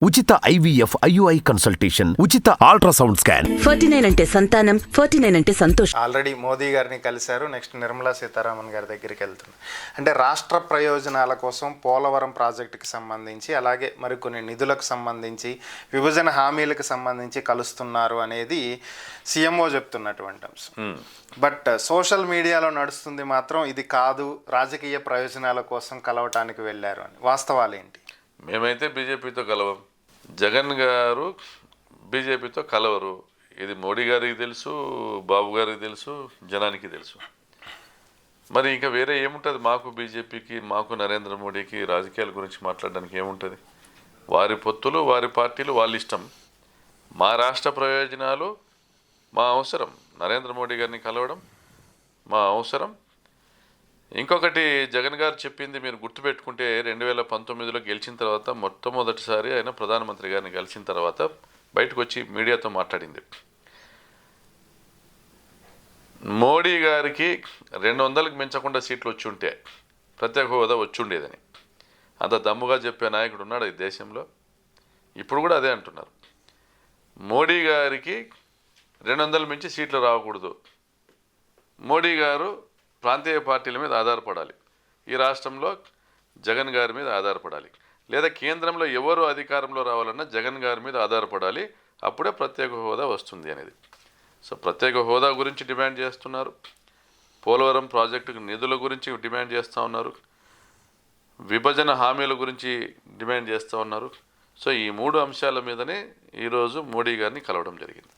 ఉచిత IVF IUI consultation, ఉచిత ultrasound scan. 49 అంటే సంతానం, 49 అంటే సంతోషం. ఆల్రెడీ మోదీ గారిని కలిశారు. నెక్స్ట్ నిర్మలా సీతారామన్ గారి దగ్గరికి వెళ్తున్నారు. అంటే రాష్ట్ర ప్రయోజనాల కోసం పోలవరం ప్రాజెక్టుకి సంబంధించి, అలాగే మరికొన్ని నిధులకు సంబంధించి, విభజన హామీలకు సంబంధించి కలుస్తున్నారు అనేది సీఎంఓ చెప్తున్నటువంటి అంశం. బట్ సోషల్ మీడియాలో నడుస్తుంది మాత్రం ఇది కాదు, రాజకీయ ప్రయోజనాల కోసం కలవటానికి వెళ్ళారు అని. వాస్తవాలు ఏంటి? మేమైతే బీజేపీతో కలవం, జగన్ గారు బీజేపీతో కలవరు. ఇది మోడీ గారికి తెలుసు, బాబు గారికి తెలుసు, జనానికి తెలుసు. మరి ఇంకా వేరే ఏముంటుంది మాకు బీజేపీకి, మాకు నరేంద్ర మోడీకి రాజకీయాల గురించి మాట్లాడడానికి ఏముంటుంది? వారి పొత్తులు, వారి పార్టీలు, వాళ్ళ ఇష్టం. మా రాష్ట్ర ప్రయోజనాలు మా అవసరం, నరేంద్ర మోడీ గారిని కలవడం మా అవసరం. ఇంకొకటి జగన్ గారు చెప్పింది మీరు గుర్తుపెట్టుకుంటే, 2019లో గెలిచిన తర్వాత మొట్టమొదటిసారి ఆయన ప్రధానమంత్రి గారిని కలిసిన తర్వాత బయటకు వచ్చి మీడియాతో మాట్లాడింది, మోడీ గారికి 200కి మించకుండా సీట్లు వచ్చి ఉంటే ప్రత్యేక హోదా వచ్చి ఉండేదని. అంత దమ్ముగా చెప్పే నాయకుడు ఉన్నాడు ఈ దేశంలో. ఇప్పుడు కూడా అదే అంటున్నారు, మోడీ గారికి 200 మించి సీట్లు రాకూడదు, మోడీ గారు ప్రాంతీయ పార్టీల మీద ఆధారపడాలి, ఈ రాష్ట్రంలో జగన్ గారి మీద ఆధారపడాలి, లేదా కేంద్రంలో ఎవరు అధికారంలో రావాలన్నా జగన్ గారి మీద ఆధారపడాలి, అప్పుడే ప్రత్యేక హోదా వస్తుంది అనేది. సో ప్రత్యేక హోదా గురించి డిమాండ్ చేస్తున్నారు, పోలవరం ప్రాజెక్టుకు నిధుల గురించి డిమాండ్ చేస్తూ ఉన్నారు, విభజన హామీల గురించి డిమాండ్ చేస్తూ ఉన్నారు. సో ఈ 3 అంశాల మీదనే ఈరోజు మోడీ గారిని కలవడం జరిగింది.